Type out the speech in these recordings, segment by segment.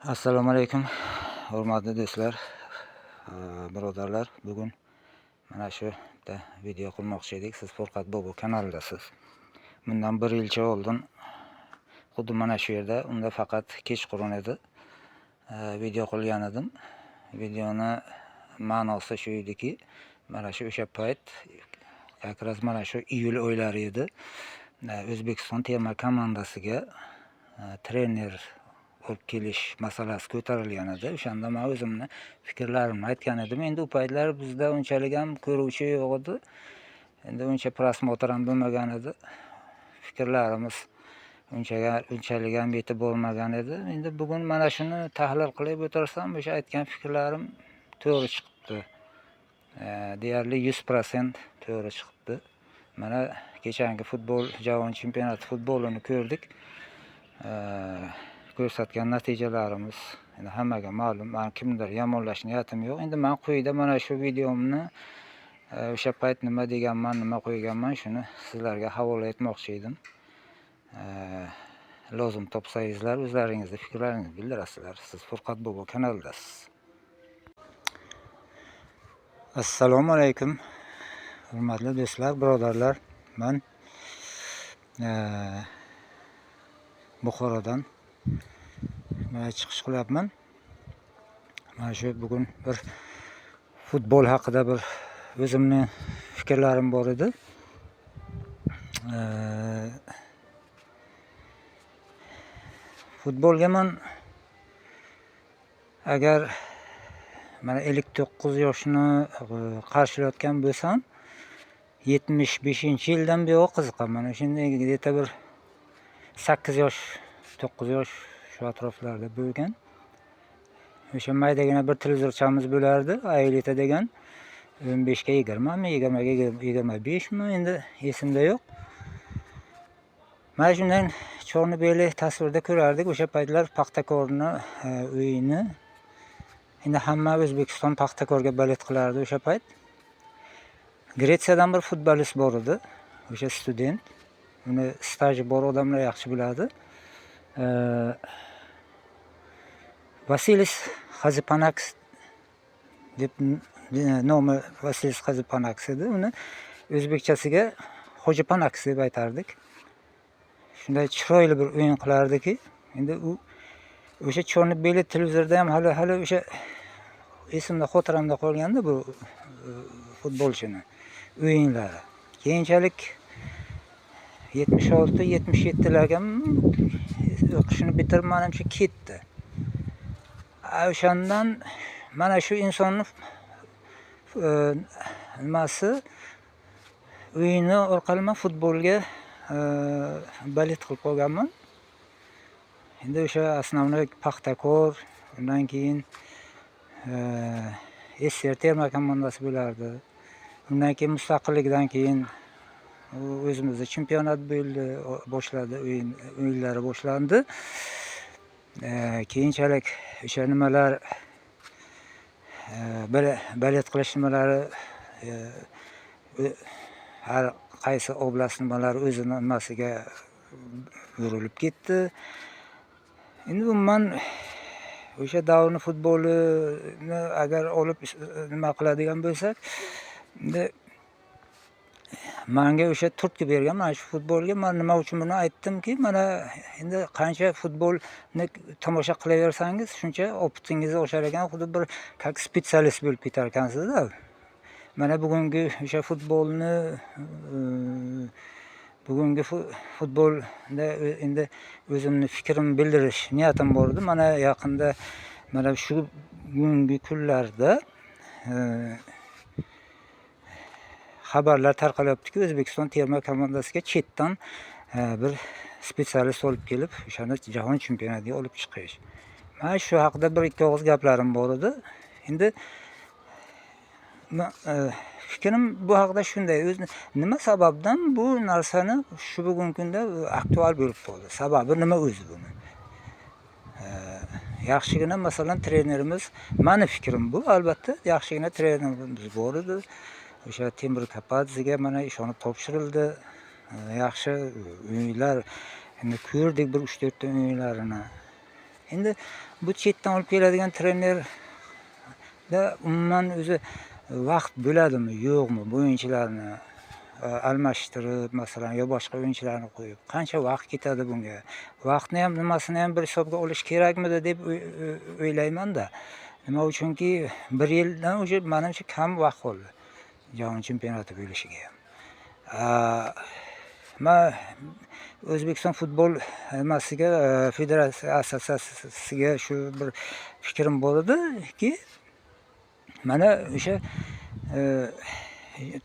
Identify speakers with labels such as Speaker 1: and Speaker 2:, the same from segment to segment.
Speaker 1: Assalomu alaykum, hurmatli do'stlar, birodarlar. Bugun mana shu bitta video qilmoqchi edik. Siz Furqat Bobo kanalidasiz. Bundan 1 yilcha oldin xuddi mana shu yerda, unda faqat kechqurun edi, video qilgan edim. Videoni ma'nosi shu ediki, mana shu o'sha payt yakras mana shu iyul oylari edi. O'zbekiston terma komandasiga trener olib kelish masalasi ko'tarilgan edi. O'shanda men o'zimni fikrlarimni aytgan edim. Endi u paytlar bizda unchalik ham ko'ruvchi yo'q edi. Endi uncha prosmotr ham bo'lmagan edi. Fikrlarimiz unchalik ham yetib bo'lmagan edi. Endi bugun mana shuni tahlil qilib o'tirsam, o'sha aytgan fikrlarim to'g'ri chiqibdi. Deyarli 100% to'g'ri chiqibdi. Mana kechangi futbol, Jahon chempionati futbolini ko'rdik. Ko'rsatgan natijalarimiz endi hammaga ma'lum. Men kimdir yomonlash niyatim yo'q. Endi men quyida mana shu videomni o'sha payt nima deganman, nima qo'yganman, shuni sizlarga havola etmoqchi edim. Lozim topsangizlar, o'zlaringizni fikrlaringizni bildirasizlar. Siz Furqat Bobo kanalidasiz. Assalomu alaykum, hurmatli do'stlar, birodarlar. Men Buxorodan chiqish qilyapman. Mana shu bugun bir futbol haqida bir o'zimning fikrlarim bor edi. Futbolga men agar mana 59 yoshni qarshilayotgan bo'lsam, 75-yildan beri qiziqaman. O'shanda где-то bir 8 yosh, 9 yosh shu atroflarda bo'lgan. O'sha maydagina bir televizorchamiz bo'lardi, Aylita degan. 15 ga 20 mi, 20 ga 25 mi, endi esimda yo'q. Mana shundan Chornobeli tasvirda ko'rardik o'sha paytlar Paxtakorni o'yini. Endi hamma O'zbekiston Paxtakorga balet qilardi o'sha payt. Gretsiyadan bir futbolist bor edi, o'sha student. Uni staji bor odamlar yaxshi biladi. Vasilis Xazipanaks deb nomi Vasilis Xazipanaks edi. Uni o'zbekchasiga Hojipanaks deb aytardik. Shunday chiroyli bir o'yin qilardiki, endi u o'sha Chornobeli televizorda ham hali o'sha esimda, xotiramda qolganda bu futbolchini o'yinlari. Keyinchalik 76-77larga o'qishini bitirib menimcha ketdi. O'shandan mana shu insonni nimasi o'yini orqali men futbolga balet qilib qolganman. Endi o'sha основной Paxtakor, undan keyin SSR terma komandasi bo'lardi. Undan keyin mustaqillikdan keyin o'zimizda chempionat bo'ldi, boshladi, o'yinlari boshlandi. Keyinchalik o'sha nimalar balet qilish nimalari har qaysi oblast nimalari o'zini nimasiga yurilib ketdi. Endi umuman o'sha davrni futbolini agar olib nima qiladigan bo'lsak, endi menga o'sha turtki bergan mana shu futbolga. Men nima uchun buni aytdimki, mana endi qancha futbolni tomosha qilaversangiz, shuncha opitingiz oshar ekan, xuddi bir как spetsialist bo'lib ketar ekansizda. Mana bugungi o'sha futbolni bugungi futbolda endi o'zimni fikrimni bildirish niyatim bor edi. Mana yaqinda mana shu bugungi kunlarda xabarlar tarqalyaptiki, O'zbekiston terma komandasiga chetdan bir spetsialist olib kelib, o'shani jahon chempionatiga olib chiqish. Men shu haqida bir ikki og'iz gaplarim bor edi. Endi fikrim bu haqida shunday, nima sababdan bu narsani shu bugungi kunda aktual bo'lib qoldi? Sababi nima o'zi buni? Yaxshigina masalan trenerimiz, meni fikrim bu, albatta yaxshigina trenerimiz bor edi. O'sha Temur Kapadzega mana ishonib topshirildi. Yaxshi o'yinlar endi ko'rdik, bir 3-4 ta o'yinlarini. Endi bu chetdan olib keladigan trenerda umuman o'zi vaqt bo'ladimi, yo'qmi? Bu o'yinchilarni almashtirib, masalan, yo boshqa o'yinchilarni qo'yib, qancha vaqt ketadi bunga? Vaqtni ham, nimasini ham bir hisobga olish kerakmidi deb o'ylayman-da. Nima uchunki 1 yildan уже menimcha kam vaqt qoldi Jahon chempionati bo'lishiga ham. Men O'zbekiston futbol nimasiga, federatsiya assotsiatsiyasiga shu bir fikrim bor ediki, mana o'sha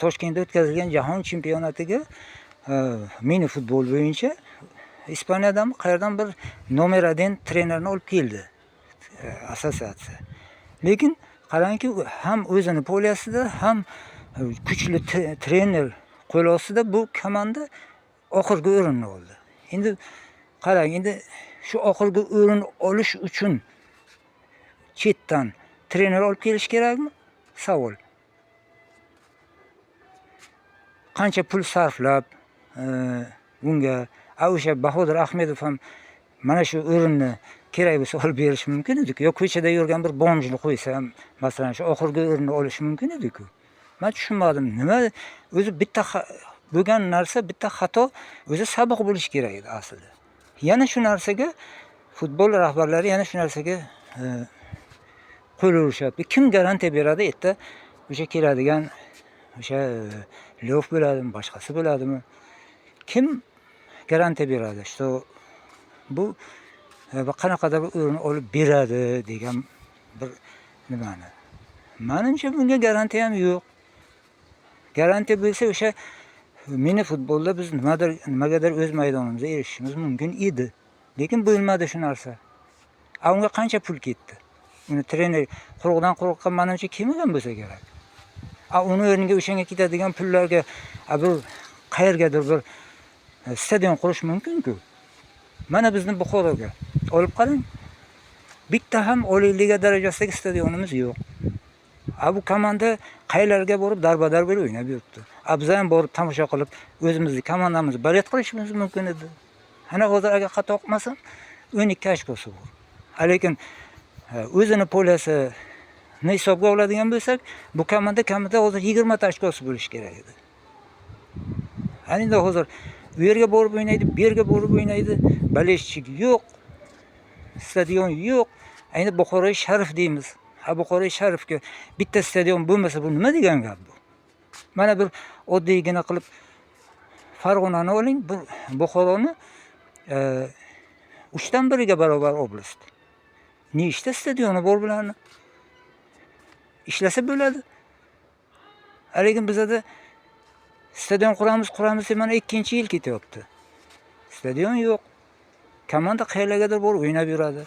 Speaker 1: Toshkentda o'tkazilgan Jahon chempionatiga mini futbol bo'yicha Ispaniyadan qayerdan bir nomer 1 trenerni olib keldi assotsiatsiya. Lekin qarangki, ham o'zini poliyasida, ham kuchli trener qo'l ostida bu komanda oxirgi o'rinni oldi. Endi qarang, endi shu oxirgi o'rin olish uchun chetdan trener olib kelish kerakmi? Savol. Qancha pul sarflab bunga o'sha Bahodir Ahmedov ham mana shu o'rinni kerak bo'lsa olib berish mumkin edi-ku. Yo ko'chada yurgan bir bomjni qo'ysa ham, masalan, shu oxirgi o'rinni olish mumkin edi-ku. Men tushunmadim. Nima o'zi bitta bo'lgan narsa, bitta xato o'zi saboq bo'lish kerak edi aslida. Yana shu narsaga futbol rahbarlari yana shu narsaga qo'l urishyapti. Kim garantiya beradi erta o'sha keladigan o'sha Lyof bo'ladimi, boshqasi bo'ladimi? Kim garantiya beradi? Что bu qanaqadir o'rin olib beradi degan bir nimani. Menimcha bunga garantiya ham yo'q. Garantiya bo'lsa o'sha mini futbolda biz nimagadir o'z maydonimizda erishishimiz mumkin edi. Lekin bo'lmadi shu narsa. Unga qancha pul ketdi? Uni trener quruqdan quruqqa menimcha kelmagan bo'lsa kerak. Uni o'rniga o'shanga ketadigan pullarga bir qayergadir bir stadion qurish mumkin-ku. Mana bizni Buxoroga olib qarang. Bitta ham Oliy Liga darajasidagi stadionimiz yo'q. Bu komanda qaylarga borib darbadar bo'lib o'ynab yuribdi. Biz ham borib tomosha qilib o'zimizning komandamizni balet qilishimiz mumkin edi. Ana hozir agar xato qilmasam 12 ochkosi bor. Lekin o'zini poliyasini hisobga oladigan bo'lsak, bu komanda kamida hozir 20 ta ochkosi bo'lishi kerak edi. Endi hozir bu yerga borib o'ynaydi, bu yerga borib o'ynaydi, baleshchik yo'q, stadion yo'q. Endi Buxoroy Sharif deymiz. Buxoroy Sharifga bitta stadion bo'lmasa bu nima degan gap bu? Mana bir oddiygina qilib Farg'onani oling, bu Buxoroni 3dan 1ga barobar oblast. Nechta stadioni bor bularni? Ishlasa bo'ladi. Lekin bizda stadion quramiz deb mana 2-yil ketyapti. Stadion yo'q. Komanda qayerlargadir borib o'ynab yuradi.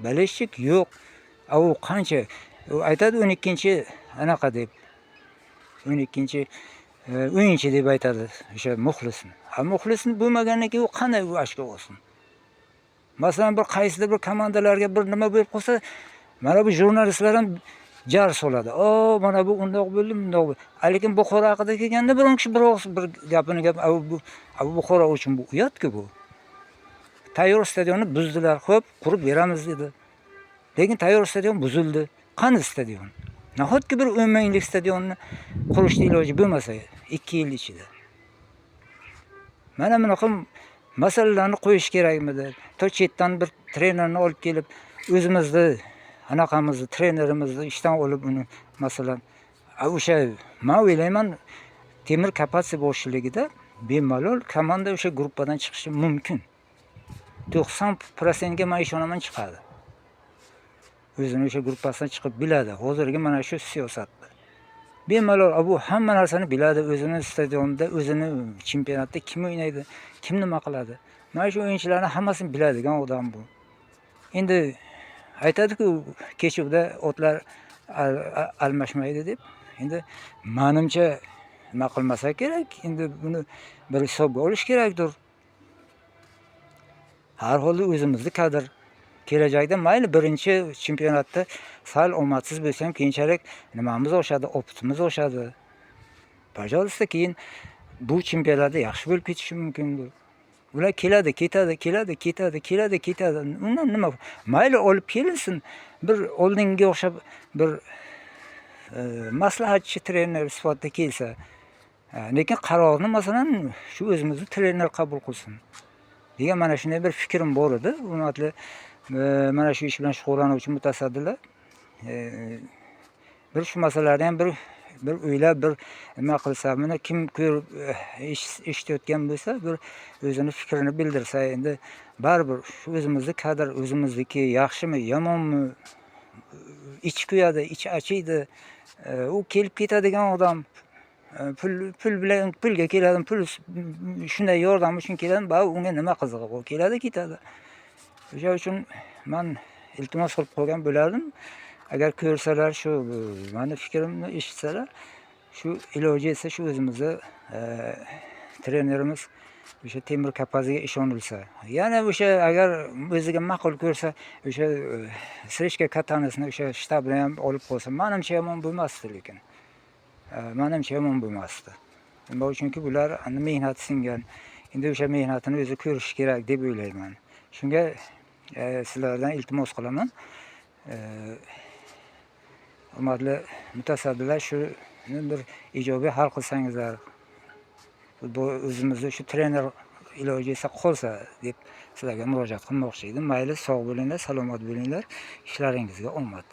Speaker 1: Baleshchik yo'q. U qancha aytadi 12-chi anaqa deb. 12-chi o'yinchi deb aytadi o'sha muxlisni. Muxlisni bo'lmaganidan keyin u qanday bu ashka olsin? Masalan, bir qaysidir bir komandalarga bir nima bo'lib qolsa, mana bu jurnalistlar ham jar soladi. Mana bu undoq bo'ldi, bundoq bo'ldi. Lekin Buxoro haqida kelganda biron kishi bir gapini bu Buxoro uchun bu uyatku bu. Tayyor stadionni buzdilar, xo'p, qurib beramiz dedi. Lekin tayyor stadion buzildi. Qani stadion? Nahotki bir 10 minglik stadionni qurishni iloji bo'lmasa 2 yil ichida. Mana bunaqa masalalarni qo'yish kerakmidi? Chetdan bir trenerni olib kelib, o'zimizni anaqamizni, trenerimizni ishdan olib uni masalan, o'sha men o'ylayman Temir Kapatsi boshchiligida bemalol komanda o'sha gruppadan chiqishi mumkin. 90% ga men ishonaman chiqadi. O'zini o'sha gruppasidan chiqib biladi. Hozirgi mana shu siyosatda. Bemalol bu hamma narsani biladi, o'zini stadionda, o'zini chempionatda kim o'ynaydi, kim nima qiladi. Mana shu o'yinchilarning hammasini biladigan odam bu. Endi aytadi-ku, kechuvda otlar almashmaydi deb. Endi menimcha nima qilmasa kerak, endi buni bir hisobga olish kerakdir. Har holda o'zimizni kadr kelajakda mayli birinchi chempionatda sal omadsiz bo'lsa ham keyinchalik nimamiz oshadi, opitimiz oshadi. Pajolista keyin bu chempionatda yaxshi bo'lib ketishi mumkindir. Ular keladi, ketadi. Undan nima? Mayli olib kelinsin. Bir oldinga o'xshab bir maslahatchi trener sifatida kelsa. Lekin qarorni masalan shu o'zimizni trener qabul qilsin. degan mana shunday bir fikrim bor edi. Hurmatli mana shu ish bilan shug'ullanuvchi mutasaddilar bir shu masalalarni ham bir o'ylab bir nima qilsa, mana kim ko'rib eshitayotgan bo'lsa, bir o'zini fikrini bildirsa, endi baribir shu o'zimizni kadr o'zimizniki yaxshimi, yomonmi, ich kuyadi, ich achiydi. U kelib ketadigan odam pul bilan pulga keladi, pul shunday yordam uchun keladi, va unga nima qizig'i bor? Keladi, ketadi. O'sha uchun men iltimos qilib qo'ygan bo'lardim. Agar ko'rsalar, shu meni fikrimni eshitsalar, shu iloji esa shu o'zimizni trenerimiz o'sha Temur Kapaziga ishonilsa, yana o'sha agar o'ziga ma'qul ko'rsa, o'sha Srechka Katanesni o'sha shtabini ham olib qo'ysa, menimcha yomon bo'lmasdi. Lekin menimcha yomon bo'lmasdi. Nima uchunki bular mehnat singan, endi o'sha mehnatini o'zi ko'rish kerak deb o'ylayman. Shunga sizlardan iltimos qilaman. Hurmatli mutasaddilar, shuni bir ijobiy hal qilsangizlar, o'zimizni shu trener iloji esa qolsa deb sizlarga murojaat qilmoqchi edim. Mayli, sog' bo'linglar, salomat bo'linglar, ishlaringizga omad.